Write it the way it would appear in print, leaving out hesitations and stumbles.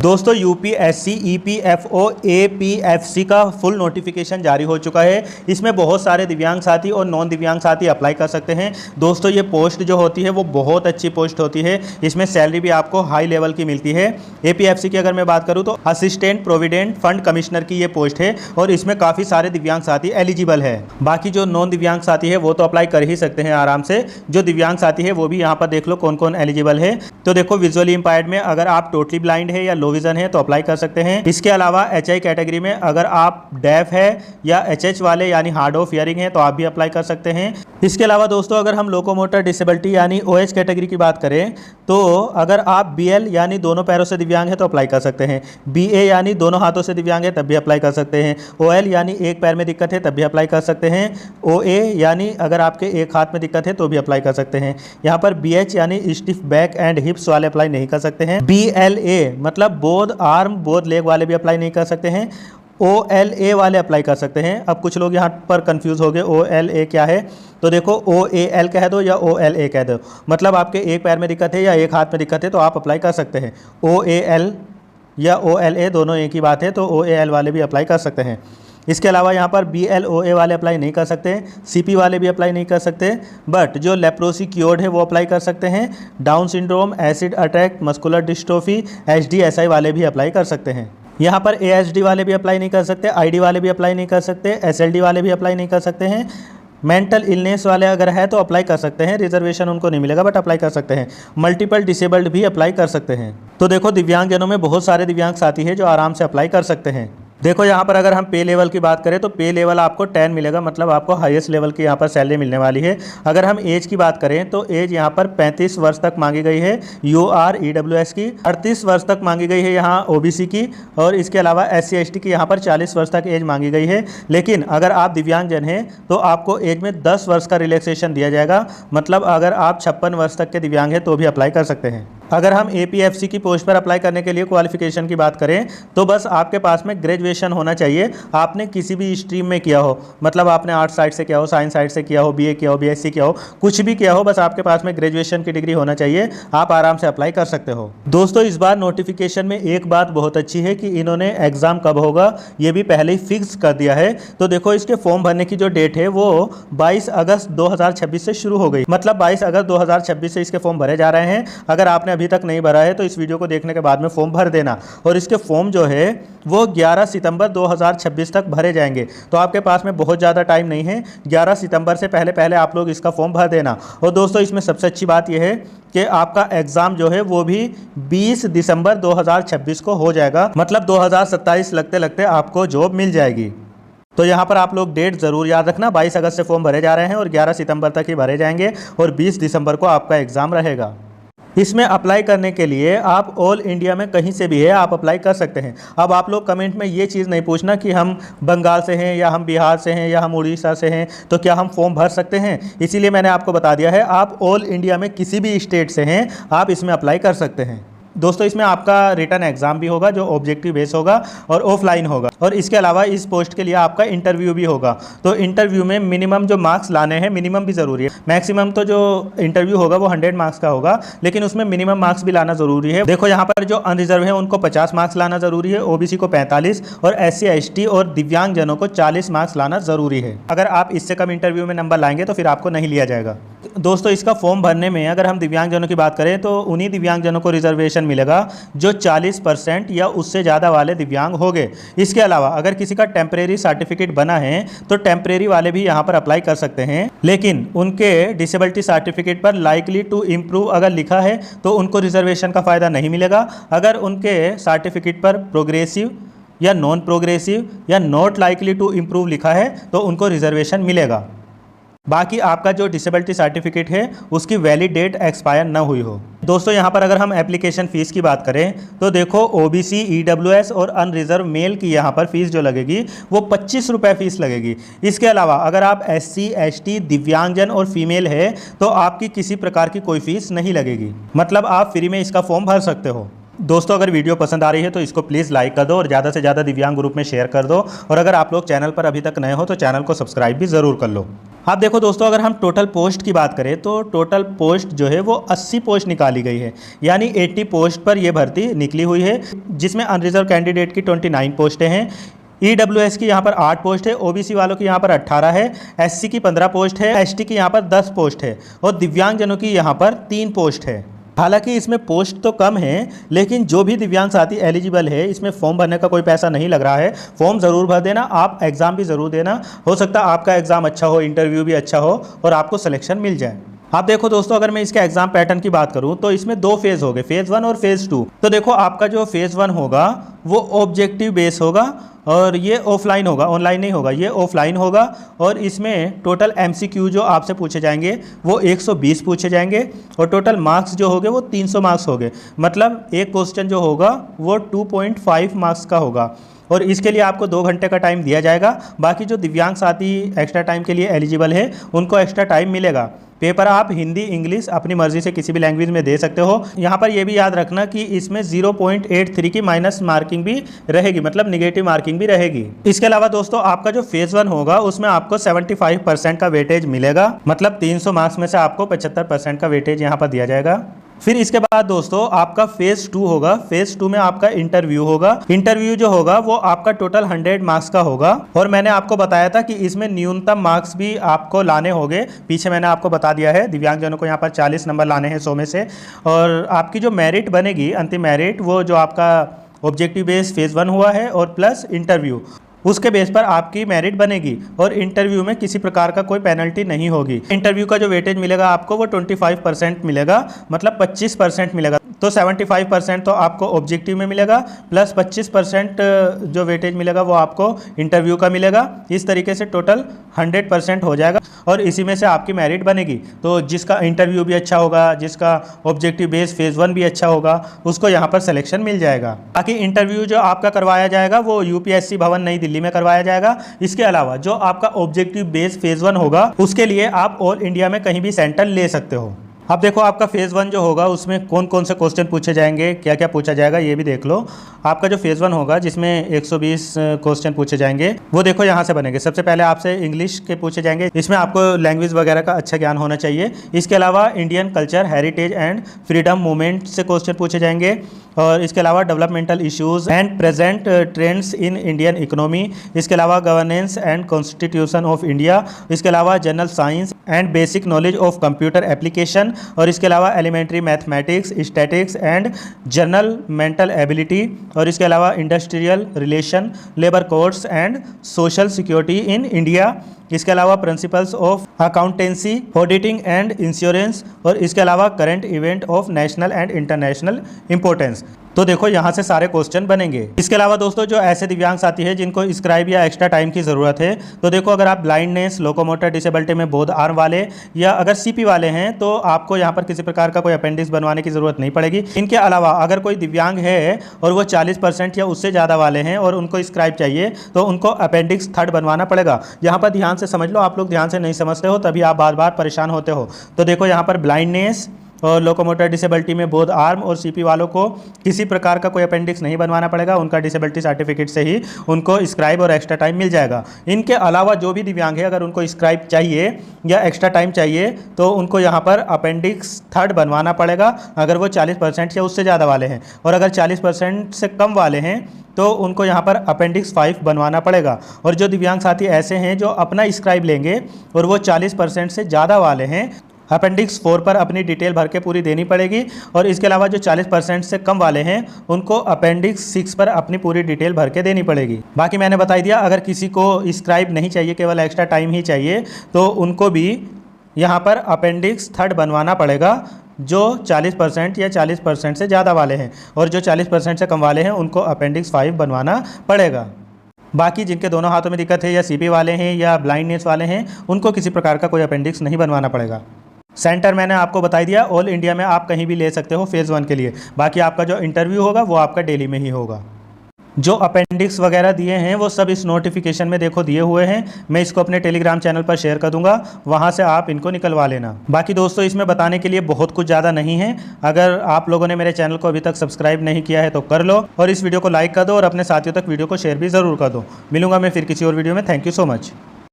दोस्तों UPSC EPFO APFC का full notification जारी हो चुका है। इसमें बहुत सारे दिव्यांग साथी और नॉन दिव्यांग साथी अप्लाई कर सकते हैं। दोस्तों ये पोस्ट जो होती है वो बहुत अच्छी पोस्ट होती है। इसमें सैलरी भी आपको हाई लेवल की मिलती है। एपीएफसी की अगर मैं बात करूं तो असिस्टेंट प्रोविडेंट फंड कमिश्नर की ये पोस्ट है और इसमें काफ़ी सारे दिव्यांग साथी एलिजिबल है। बाकी जो नॉन दिव्यांग साथी है वो तो अप्लाई कर ही सकते हैं आराम से। जो दिव्यांग साथी है वो भी यहाँ पर देख लो कौन कौन एलिजिबल है। तो देखो विजुअली इंपायर्ड में अगर आप टोटली ब्लाइंड है या लो विजन है तो अप्लाई कर सकते हैं। इसके अलावा एचआई कैटेगरी में अगर आप डेफ है या एचएच वाले यानी हार्ड ऑफ हियरिंग है तो आप भी अप्लाई कर सकते हैं। इसके अलावा दोस्तों अगर हम लोकोमोटर डिसेबिलिटी यानी ओएच कैटेगरी की बात करें तो अगर आप बीएल यानी दोनों पैरों से दिव्यांग है तो अप्लाई कर सकते हैं। बीए यानी दोनों हाथों से दिव्यांग है तब भी अप्लाई कर सकते हैं। ओएल यानी एक पैर में दिक्कत है तब भी अप्लाई कर सकते हैं। ओए यानी अगर आपके एक हाथ में दिक्कत है तो भी अप्लाई कर सकते हैं। यहाँ पर बीएच यानी स्टिफ बैक एंड हिप्स वाले अप्लाई नहीं कर सकते हैं। बीएलए मतलब बोथ आर्म बोथ लेग वाले भी अप्लाई नहीं कर सकते हैं। OLA वाले अप्लाई कर सकते हैं। अब कुछ लोग यहाँ पर कंफ्यूज हो गए OLA क्या है, तो देखो OAL कह दो या OLA कह दो, मतलब आपके एक पैर में दिक्कत है या एक हाथ में दिक्कत है तो आप अप्लाई कर सकते हैं। OAL या OLA दोनों एक ही बात है, तो OAL वाले भी अप्लाई कर सकते हैं। इसके अलावा यहाँ पर BLOA वाले अप्लाई नहीं कर सकते, CP वाले भी अप्लाई नहीं कर सकते, बट जो लेप्रोसी क्योर्ड है वो अप्लाई कर सकते हैं। Down syndrome, acid attack, muscular dystrophy, HDSI वाले भी अप्लाई कर सकते हैं। यहाँ पर ASD वाले भी अप्लाई नहीं कर सकते, ID वाले भी अप्लाई नहीं कर सकते, SLD वाले भी अप्लाई नहीं कर सकते हैं। मेंटल इलनेस वाले अगर है तो अप्लाई कर सकते हैं, रिजर्वेशन उनको नहीं मिलेगा बट अप्लाई कर सकते हैं। मल्टीपल डिसेबल्ड भी अप्लाई कर सकते हैं। तो देखो दिव्यांगजनों में बहुत सारे दिव्यांग साथी हैं जो आराम से अप्लाई कर सकते हैं। देखो यहाँ पर अगर हम पे लेवल की बात करें तो पे लेवल आपको 10 मिलेगा, मतलब आपको हाईएस्ट लेवल की यहाँ पर सैलरी मिलने वाली है। अगर हम एज की बात करें तो एज यहाँ पर 35 वर्ष तक मांगी गई है UR EWS की, 38 वर्ष तक मांगी गई है यहाँ OBC की, और इसके अलावा SC ST की यहाँ पर 40 वर्ष तक एज मांगी गई है। लेकिन अगर आप दिव्यांगजन हैं तो आपको एज में 10 वर्ष का रिलैक्सेशन दिया जाएगा, मतलब अगर आप 56 वर्ष तक के दिव्यांग हैं तो भी अप्लाई कर सकते हैं। अगर हम APFC की पोस्ट पर अप्लाई करने के लिए क्वालिफिकेशन की बात करें तो बस आपके पास में ग्रेजुएशन होना चाहिए। आपने किसी भी स्ट्रीम में किया हो, मतलब आपने आर्ट्स साइड से किया हो, साइंस साइड से किया हो, BA किया हो, BSc किया हो, कुछ भी किया हो, बस आपके पास में ग्रेजुएशन की डिग्री होना चाहिए, आप आराम से अप्लाई कर सकते हो। दोस्तों इस बार नोटिफिकेशन में एक बात बहुत अच्छी है कि इन्होंने एग्जाम कब होगा ये भी पहले ही फिक्स कर दिया है। तो देखो इसके फॉर्म भरने की जो डेट है वो 22 अगस्त 2026 से शुरू हो गई, मतलब 22 अगस्त 2026 से इसके फॉर्म भरे जा रहे हैं। अगर आपने अभी तक नहीं भरा है तो इस वीडियो को देखने के बाद में फॉर्म भर देना, और इसके फॉर्म जो है वो 11 सितंबर 2026 तक भरे जाएंगे। तो आपके पास में बहुत ज़्यादा टाइम नहीं है, 11 सितंबर से पहले पहले आप लोग इसका फॉर्म भर देना। और दोस्तों इसमें सबसे अच्छी बात यह है कि आपका एग्ज़ाम जो है वो भी 20 दिसंबर 2026 को हो जाएगा, मतलब 2027 लगते लगते आपको जॉब मिल जाएगी। तो यहाँ पर आप लोग डेट ज़रूर याद रखना, 22 अगस्त से फॉर्म भरे जा रहे हैं और 11 सितंबर तक ही भरे जाएंगे और 20 दिसंबर को आपका एग्ज़ाम रहेगा। इसमें अप्लाई करने के लिए आप ऑल इंडिया में कहीं से भी है आप अप्लाई कर सकते हैं। अब आप लोग कमेंट में ये चीज़ नहीं पूछना कि हम बंगाल से हैं या हम बिहार से हैं या हम उड़ीसा से हैं तो क्या हम फॉर्म भर सकते हैं, इसीलिए मैंने आपको बता दिया है आप ऑल इंडिया में किसी भी स्टेट से हैं आप इसमें अप्लाई कर सकते हैं। दोस्तों इसमें आपका रिटन एग्जाम भी होगा जो ऑब्जेक्टिव बेस होगा और ऑफलाइन होगा, और इसके अलावा इस पोस्ट के लिए आपका इंटरव्यू भी होगा। तो इंटरव्यू में मिनिमम जो मार्क्स लाने हैं, मिनिमम भी ज़रूरी है, मैक्सिमम तो जो इंटरव्यू होगा वो 100 मार्क्स का होगा, लेकिन उसमें मिनिमम मार्क्स भी लाना ज़रूरी है। देखो यहाँ पर जो अनरिजर्व है उनको 50 मार्क्स लाना ज़रूरी है, OBC को 45 और SC ST और दिव्यांगजनों को 40 मार्क्स लाना ज़रूरी है। अगर आप इससे कम इंटरव्यू में नंबर लाएंगे तो फिर आपको नहीं लिया जाएगा। दोस्तों इसका फॉर्म भरने में अगर हम दिव्यांगजनों की बात करें तो उन्हीं दिव्यांगजनों को रिजर्वेशन मिलेगा जो 40% या उससे ज़्यादा वाले दिव्यांग हो गए। इसके अलावा अगर किसी का टेम्परेरी सर्टिफिकेट बना है तो टेम्परेरी वाले भी यहाँ पर अप्लाई कर सकते हैं, लेकिन उनके डिसेबिलिटी सर्टिफिकेट पर लाइकली टू इम्प्रूव अगर लिखा है तो उनको रिजर्वेशन का फ़ायदा नहीं मिलेगा। अगर उनके सर्टिफिकेट पर प्रोग्रेसिव या नॉन प्रोग्रेसिव या नॉट लाइकली टू इम्प्रूव लिखा है तो उनको रिजर्वेशन मिलेगा। बाकी आपका जो डिसेबिलिटी सर्टिफिकेट है उसकी वैलिड डेट एक्सपायर ना हुई हो। दोस्तों यहाँ पर अगर हम एप्लीकेशन फ़ीस की बात करें तो देखो OBC EWS और अनरिजर्व मेल की यहाँ पर फ़ीस जो लगेगी वो 25 रुपये फ़ीस लगेगी। इसके अलावा अगर आप SC ST दिव्यांगजन और फीमेल है तो आपकी किसी प्रकार की कोई फ़ीस नहीं लगेगी, मतलब आप फ्री में इसका फॉर्म भर सकते हो। दोस्तों अगर वीडियो पसंद आ रही है तो इसको प्लीज़ लाइक कर दो और ज़्यादा से ज़्यादा दिव्यांग ग्रुप में शेयर कर दो। और अगर आप लोग चैनल पर अभी तक नए हो तो चैनल को सब्सक्राइब भी ज़रूर कर लो। आप देखो दोस्तों, अगर हम टोटल पोस्ट की बात करें तो टोटल पोस्ट जो है वो 80 पोस्ट निकाली गई है, यानी 80 पोस्ट पर ये भर्ती निकली हुई है, जिसमें अनरिजर्व कैंडिडेट की 29 पोस्टें हैं, EWS की यहाँ पर 8 पोस्ट है, OBC वालों की यहाँ पर 18 है, SC की 15 पोस्ट है, ST की यहाँ पर 10 पोस्ट है और दिव्यांगजनों की यहाँ पर 3 पोस्ट है। हालांकि इसमें पोस्ट तो कम है, लेकिन जो भी दिव्यांग साथी एलिजिबल है इसमें फॉर्म भरने का कोई पैसा नहीं लग रहा है। फॉर्म ज़रूर भर देना, आप एग्ज़ाम भी ज़रूर देना, हो सकता है आपका एग्ज़ाम अच्छा हो, इंटरव्यू भी अच्छा हो और आपको सिलेक्शन मिल जाए। आप देखो दोस्तों, अगर मैं इसके एग्जाम पैटर्न की बात करूं तो इसमें 2 फेज़ हो गए, फेज़ 1 और फेज़ 2। तो देखो आपका जो फेज़ 1 होगा वो ऑब्जेक्टिव बेस होगा और ये ऑफलाइन होगा, ऑनलाइन नहीं होगा, ये ऑफलाइन होगा। और इसमें टोटल MCQ जो आपसे पूछे जाएंगे वो 120 पूछे जाएंगे और टोटल मार्क्स जो होंगे वो 300 मार्क्स होंगे। मतलब एक क्वेश्चन जो होगा वो 2.5 मार्क्स का होगा और इसके लिए आपको 2 घंटे का टाइम दिया जाएगा। बाकी जो दिव्यांग साथी एक्स्ट्रा टाइम के लिए एलिजिबल है उनको एक्स्ट्रा टाइम मिलेगा। पेपर आप हिंदी इंग्लिश अपनी मर्जी से किसी भी लैंग्वेज में दे सकते हो। यहाँ पर ये भी याद रखना कि इसमें 0.83 की माइनस मार्किंग भी रहेगी, मतलब निगेटिव मार्किंग भी रहेगी। इसके अलावा दोस्तों आपका जो फेज़ 1 होगा उसमें आपको 75% का वेटेज मिलेगा, मतलब 300 मार्क्स में से आपको 75% का वेटेज यहाँ पर दिया जाएगा। फिर इसके बाद दोस्तों आपका फेज़ 2 होगा। फेज़ 2 में आपका इंटरव्यू होगा। इंटरव्यू जो होगा वो आपका टोटल 100 मार्क्स का होगा और मैंने आपको बताया था कि इसमें न्यूनतम मार्क्स भी आपको लाने होंगे, पीछे मैंने आपको बता दिया है। दिव्यांगजनों को यहाँ पर 40 नंबर लाने हैं 100 में से। और आपकी जो मेरिट बनेगी, अंतिम मेरिट, वो जो आपका ऑब्जेक्टिव बेस फेज़ 1 हुआ है और प्लस इंटरव्यू, उसके बेस पर आपकी मेरिट बनेगी। और इंटरव्यू में किसी प्रकार का कोई पेनल्टी नहीं होगी। इंटरव्यू का जो वेटेज मिलेगा आपको वो 25% मिलेगा, मतलब 25% मिलेगा। तो 75% तो आपको ऑब्जेक्टिव में मिलेगा प्लस 25% जो वेटेज मिलेगा वो आपको इंटरव्यू का मिलेगा। इस तरीके से टोटल 100% हो जाएगा और इसी में से आपकी मेरिट बनेगी। तो जिसका इंटरव्यू भी अच्छा होगा, जिसका ऑब्जेक्टिव बेस फेज़ 1 भी अच्छा होगा, उसको यहाँ पर सिलेक्शन मिल जाएगा। बाकी इंटरव्यू जो आपका करवाया जाएगा वो UPSC भवन नई दिल्ली में करवाया जाएगा। इसके अलावा जो आपका ऑब्जेक्टिव बेस फेज़ 1 होगा उसके लिए आप ऑल इंडिया में कहीं भी सेंटर ले सकते हो। अब देखो आपका फेज़ 1 जो होगा उसमें कौन कौन से क्वेश्चन पूछे जाएंगे, क्या क्या पूछा जाएगा, ये भी देख लो। आपका जो फेज़ 1 होगा जिसमें 120 क्वेश्चन पूछे जाएंगे वो देखो यहाँ से बनेंगे। सबसे पहले आपसे इंग्लिश के पूछे जाएंगे, इसमें आपको लैंग्वेज वगैरह का अच्छा ज्ञान होना चाहिए। इसके अलावा Indian culture, heritage and freedom movement से क्वेश्चन पूछे जाएंगे और इसके अलावा developmental issues and present trends in Indian economy. इसके अलावा governance and constitution of India. इसके अलावा general science and basic knowledge of computer application और इसके अलावा elementary mathematics, statics and general mental ability और इसके अलावा industrial relation, labour codes and social security in India. इसके अलावा principles of accountancy, auditing and insurance और इसके अलावा current event of national and international importance. तो देखो यहाँ से सारे क्वेश्चन बनेंगे। इसके अलावा दोस्तों जो ऐसे दिव्यांग साथी है जिनको स्क्राइब या एक्स्ट्रा टाइम की ज़रूरत है, तो देखो अगर आप ब्लाइंडनेस, लोकोमोटर डिसेबिलिटी में बोथ आर्म वाले या अगर CP वाले हैं तो आपको यहाँ पर किसी प्रकार का कोई अपेंडिक्स बनवाने की ज़रूरत नहीं पड़ेगी। इनके अलावा अगर कोई दिव्यांग है और वो 40% या उससे ज़्यादा वाले हैं और उनको स्क्राइब चाहिए तो उनको अपेंडिक्स 3 बनवाना पड़ेगा। यहाँ पर ध्यान से समझ लो, आप लोग ध्यान से नहीं समझते हो तभी आप बार बार परेशान होते हो। तो देखो यहाँ पर ब्लाइंडनेस और लोकोमोटर डिसेबिलिटी में बोथ आर्म और CP वालों को किसी प्रकार का कोई अपेंडिक्स नहीं बनवाना पड़ेगा। उनका डिसेबिलिटी सर्टिफिकेट से ही उनको स्क्राइब और एक्स्ट्रा टाइम मिल जाएगा। इनके अलावा जो भी दिव्यांग है अगर उनको स्क्राइब चाहिए या एक्स्ट्रा टाइम चाहिए तो उनको यहाँ पर अपेंडिक्स 3 बनवाना पड़ेगा अगर वो 40% या उससे ज़्यादा वाले हैं। और अगर 40% से कम वाले हैं तो उनको यहाँ पर अपेंडिक्स 5 बनवाना पड़ेगा। और जो दिव्यांग साथी ऐसे हैं जो अपना स्क्राइब लेंगे और वो 40% से ज़्यादा वाले हैं, अपेंडिक्स 4 पर अपनी डिटेल भर के पूरी देनी पड़ेगी। और इसके अलावा जो 40% से कम वाले हैं उनको अपेंडिक्स 6 पर अपनी पूरी डिटेल भर के देनी पड़ेगी। बाकी मैंने बता दिया, अगर किसी को स्क्राइब नहीं चाहिए, केवल एक्स्ट्रा टाइम ही चाहिए, तो उनको भी यहाँ पर अपेंडिक्स 3 बनवाना पड़ेगा जो 40% या 40% से ज़्यादा वाले हैं। और जो 40% से कम वाले हैं उनको अपेंडिक्स 5 बनवाना पड़ेगा। बाकी जिनके दोनों हाथों में दिक्कत है या CP वाले हैं या ब्लाइंडनेस वाले हैं उनको किसी प्रकार का कोई अपेंडिक्स नहीं बनवाना पड़ेगा। सेंटर मैंने आपको बता दिया, ऑल इंडिया में आप कहीं भी ले सकते हो फेज़ 1 के लिए। बाकी आपका जो इंटरव्यू होगा वो आपका दिल्ली में ही होगा। जो अपेंडिक्स वगैरह दिए हैं वो सब इस नोटिफिकेशन में देखो दिए हुए हैं। मैं इसको अपने टेलीग्राम चैनल पर शेयर कर दूंगा, वहां से आप इनको निकलवा लेना। बाकी दोस्तों इसमें बताने के लिए बहुत कुछ ज़्यादा नहीं है। अगर आप लोगों ने मेरे चैनल को अभी तक सब्सक्राइब नहीं किया है तो कर लो, और इस वीडियो को लाइक कर दो और अपने साथियों तक वीडियो को शेयर भी ज़रूर कर दो। मिलूंगा मैं फिर किसी और वीडियो में। Thank you so much.